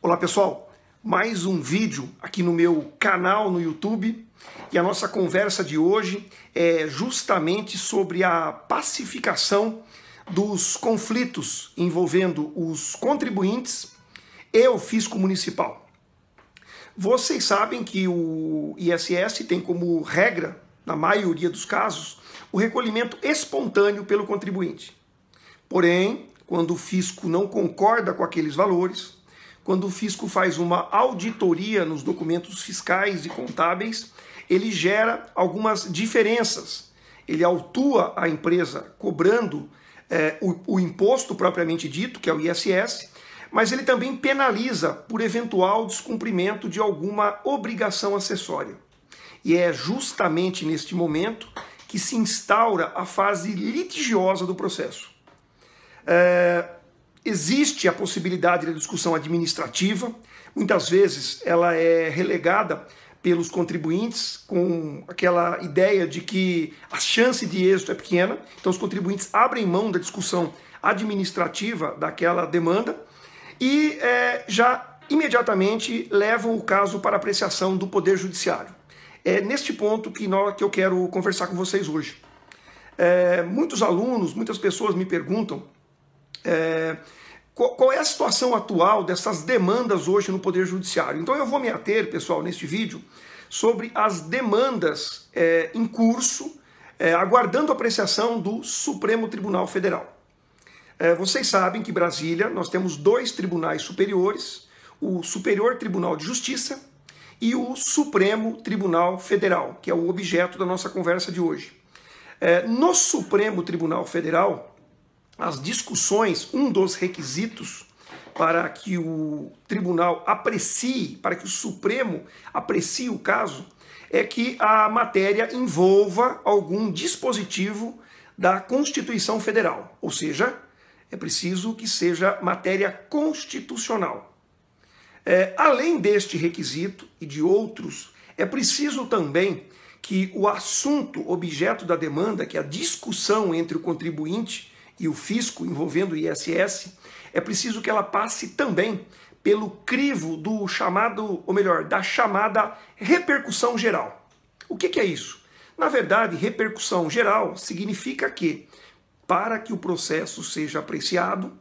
Olá pessoal, mais um vídeo aqui no meu canal no YouTube e a nossa conversa de hoje é justamente sobre a pacificação dos conflitos envolvendo os contribuintes e o fisco municipal. Vocês sabem que o ISS tem como regra, na maioria dos casos, o recolhimento espontâneo pelo contribuinte. Porém, quando o fisco não concorda com aqueles valores, quando o fisco faz uma auditoria nos documentos fiscais e contábeis, ele gera algumas diferenças. Ele autua a empresa cobrando o imposto propriamente dito, que é o ISS, mas ele também penaliza por eventual descumprimento de alguma obrigação acessória. E é justamente neste momento que se instaura a fase litigiosa do processo. Existe a possibilidade da discussão administrativa, muitas vezes ela é relegada pelos contribuintes com aquela ideia de que a chance de êxito é pequena, então os contribuintes abrem mão da discussão administrativa daquela demanda e já imediatamente levam o caso para apreciação do Poder Judiciário. É neste ponto que eu quero conversar com vocês hoje. Muitos alunos, muitas pessoas me perguntam qual é a situação atual dessas demandas hoje no Poder Judiciário. Então eu vou me ater, pessoal, neste vídeo, sobre as demandas em curso, aguardando a apreciação do Supremo Tribunal Federal. Vocês sabem que em Brasília nós temos dois tribunais superiores, o Superior Tribunal de Justiça e o Supremo Tribunal Federal, que é o objeto da nossa conversa de hoje. No Supremo Tribunal Federal, as discussões, um dos requisitos para que o tribunal aprecie, para que o Supremo aprecie o caso, é que a matéria envolva algum dispositivo da Constituição Federal, ou seja, é preciso que seja matéria constitucional. Além deste requisito e de outros, é preciso também que o assunto objeto da demanda, que é a discussão entre o contribuinte e o fisco envolvendo o ISS, é preciso que ela passe também pelo crivo do chamado, ou melhor, da chamada repercussão geral. O que é isso? Na verdade, repercussão geral significa que, para que o processo seja apreciado,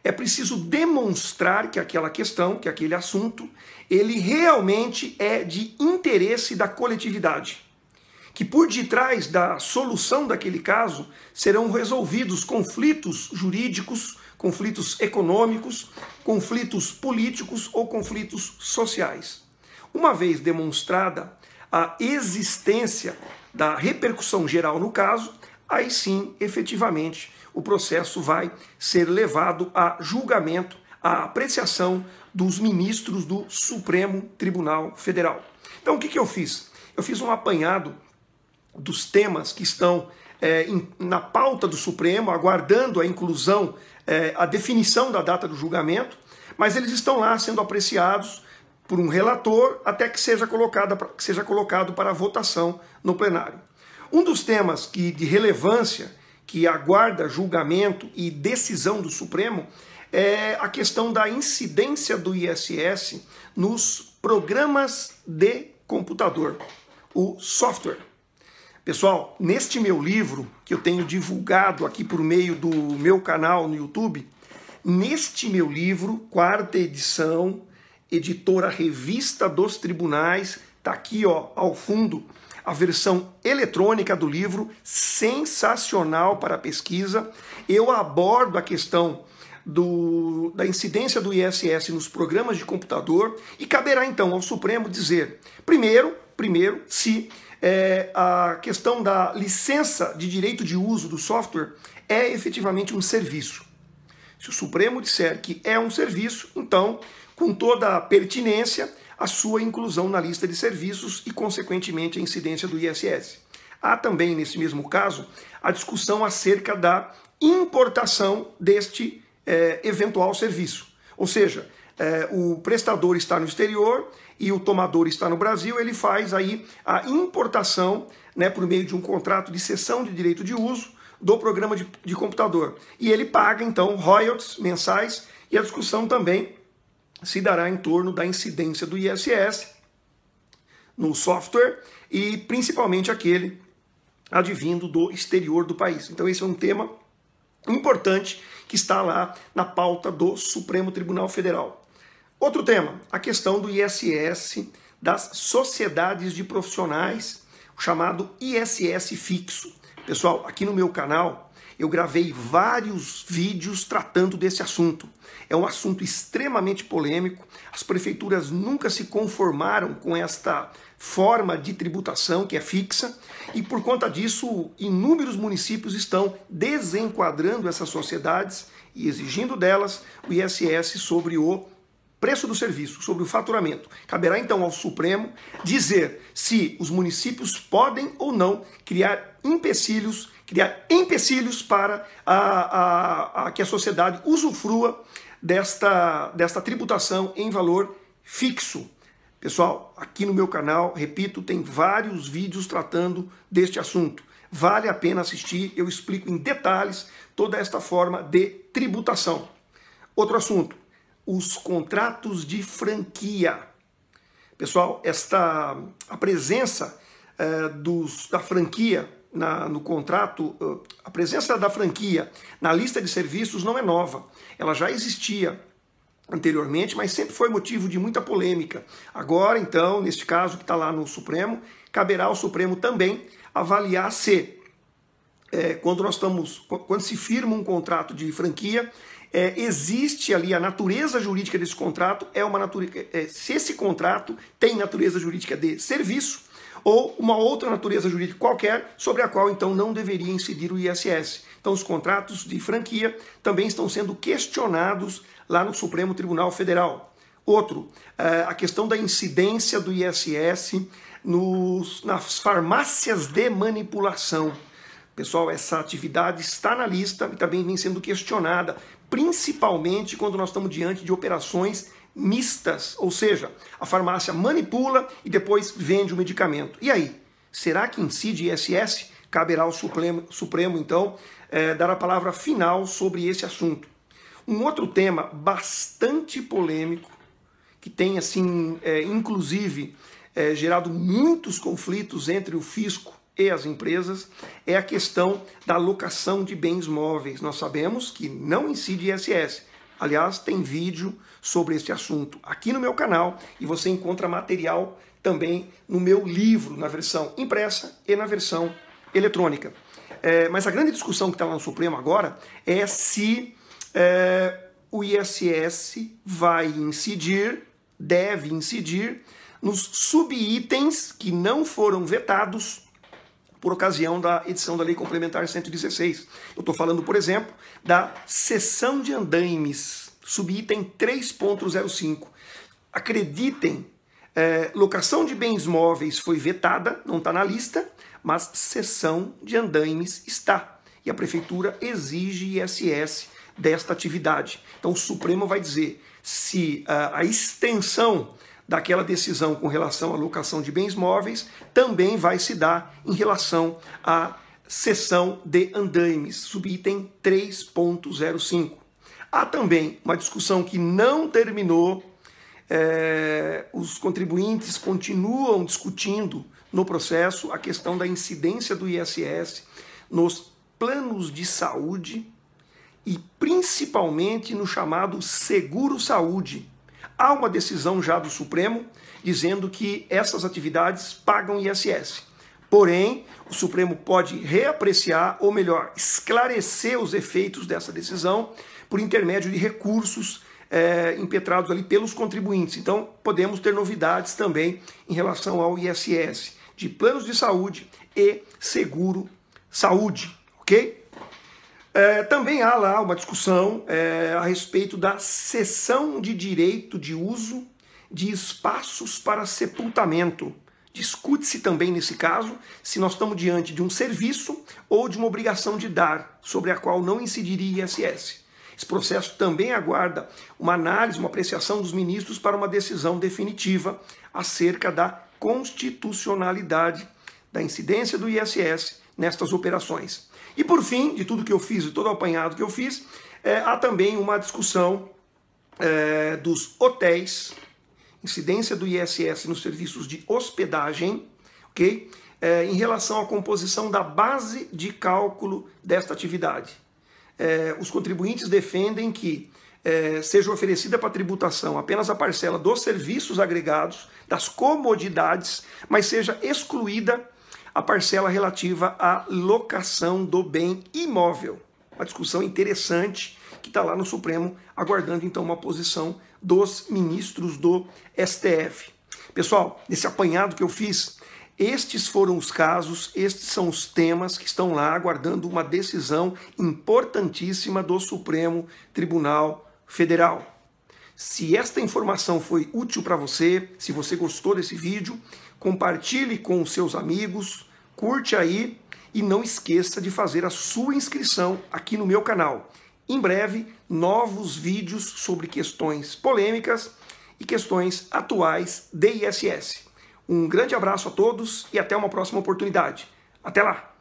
é preciso demonstrar que aquela questão, que aquele assunto, ele realmente é de interesse da coletividade. Que por detrás da solução daquele caso serão resolvidos conflitos jurídicos, conflitos econômicos, conflitos políticos ou conflitos sociais. Uma vez demonstrada a existência da repercussão geral no caso, aí sim, efetivamente, o processo vai ser levado a julgamento, a apreciação dos ministros do Supremo Tribunal Federal. Então o que eu fiz? Eu fiz um apanhado dos temas que estão na pauta do Supremo, aguardando a inclusão, a definição da data do julgamento, mas eles estão lá sendo apreciados por um relator até que seja colocado para votação no plenário. Um dos temas de relevância que aguarda julgamento e decisão do Supremo é a questão da incidência do ISS nos programas de computador, o software. Pessoal, neste meu livro, que eu tenho divulgado aqui por meio do meu canal no YouTube, neste meu livro, 4ª edição, editora Revista dos Tribunais, está aqui ao fundo, a versão eletrônica do livro, sensacional para a pesquisa. Eu abordo a questão da incidência do ISS nos programas de computador e caberá então ao Supremo dizer, primeiro, se a questão da licença de direito de uso do software é efetivamente um serviço. Se o Supremo disser que é um serviço, então, com toda a pertinência, a sua inclusão na lista de serviços e, consequentemente, a incidência do ISS. Há também, nesse mesmo caso, a discussão acerca da importação deste eventual serviço. Ou seja, o prestador está no exterior e o tomador está no Brasil, ele faz aí a importação, por meio de um contrato de cessão de direito de uso do programa de computador. E ele paga, então, royalties mensais, e a discussão também se dará em torno da incidência do ISS no software e principalmente aquele advindo do exterior do país. Então esse é um tema importante que está lá na pauta do Supremo Tribunal Federal. Outro tema, a questão do ISS das sociedades de profissionais, o chamado ISS fixo. Pessoal, aqui no meu canal eu gravei vários vídeos tratando desse assunto. É um assunto extremamente polêmico, as prefeituras nunca se conformaram com esta forma de tributação que é fixa e por conta disso inúmeros municípios estão desenquadrando essas sociedades e exigindo delas o ISS sobre o preço do serviço, sobre o faturamento. Caberá então ao Supremo dizer se os municípios podem ou não criar empecilhos para que a sociedade usufrua desta tributação em valor fixo. Pessoal, aqui no meu canal, repito, tem vários vídeos tratando deste assunto. Vale a pena assistir, eu explico em detalhes toda esta forma de tributação. Outro assunto, os contratos de franquia. Pessoal, a presença da franquia no contrato, a presença da franquia na lista de serviços não é nova. Ela já existia anteriormente, mas sempre foi motivo de muita polêmica. Agora, então, neste caso que está lá no Supremo, caberá ao Supremo também avaliar se, quando se firma um contrato de franquia, existe ali a natureza jurídica desse contrato, se esse contrato tem natureza jurídica de serviço ou uma outra natureza jurídica qualquer sobre a qual então não deveria incidir o ISS. Então os contratos de franquia também estão sendo questionados lá no Supremo Tribunal Federal. Outro, a questão da incidência do ISS nas farmácias de manipulação. Pessoal, essa atividade está na lista e também vem sendo questionada, principalmente quando nós estamos diante de operações mistas, ou seja, a farmácia manipula e depois vende o medicamento. E aí, será que incide ISS? Caberá ao Supremo então, dar a palavra final sobre esse assunto. Um outro tema bastante polêmico, que tem, assim, inclusive, gerado muitos conflitos entre o fisco e as empresas, é a questão da locação de bens móveis. Nós sabemos que não incide ISS. Aliás, tem vídeo sobre este assunto aqui no meu canal e você encontra material também no meu livro, na versão impressa e na versão eletrônica. Mas a grande discussão que está lá no Supremo agora é se o ISS deve incidir nos subitens que não foram vetados por ocasião da edição da Lei Complementar 116. Eu estou falando, por exemplo, da cessão de andaimes, subitem 3.05. Acreditem, locação de bens móveis foi vetada, não está na lista, mas cessão de andaimes está. E a Prefeitura exige ISS desta atividade. Então o Supremo vai dizer se a extensão daquela decisão com relação à locação de bens móveis também vai se dar em relação à cessão de andaimes, subitem 3.05. Há também uma discussão que não terminou, os contribuintes continuam discutindo no processo a questão da incidência do ISS nos planos de saúde e principalmente no chamado seguro-saúde. Há uma decisão já do Supremo dizendo que essas atividades pagam ISS. Porém, o Supremo pode reapreciar, ou melhor, esclarecer os efeitos dessa decisão por intermédio de recursos impetrados ali pelos contribuintes. Então, podemos ter novidades também em relação ao ISS de planos de saúde e seguro-saúde, ok? Também há lá uma discussão a respeito da cessão de direito de uso de espaços para sepultamento. Discute-se também nesse caso se nós estamos diante de um serviço ou de uma obrigação de dar, sobre a qual não incidiria ISS. Esse processo também aguarda uma análise, uma apreciação dos ministros para uma decisão definitiva acerca da constitucionalidade da incidência do ISS nestas operações. E por fim, de tudo que eu fiz, de todo o apanhado que eu fiz, há também uma discussão dos hotéis, incidência do ISS nos serviços de hospedagem, ok? Em relação à composição da base de cálculo desta atividade. Os contribuintes defendem que seja oferecida para tributação apenas a parcela dos serviços agregados, das comodidades, mas seja excluída a parcela relativa à locação do bem imóvel. Uma discussão interessante que está lá no Supremo, aguardando então uma posição dos ministros do STF. Pessoal, nesse apanhado que eu fiz, estes foram os casos, estes são os temas que estão lá aguardando uma decisão importantíssima do Supremo Tribunal Federal. Se esta informação foi útil para você, se você gostou desse vídeo, compartilhe com os seus amigos, curte aí e não esqueça de fazer a sua inscrição aqui no meu canal. Em breve, novos vídeos sobre questões polêmicas e questões atuais de ISS. Um grande abraço a todos e até uma próxima oportunidade. Até lá!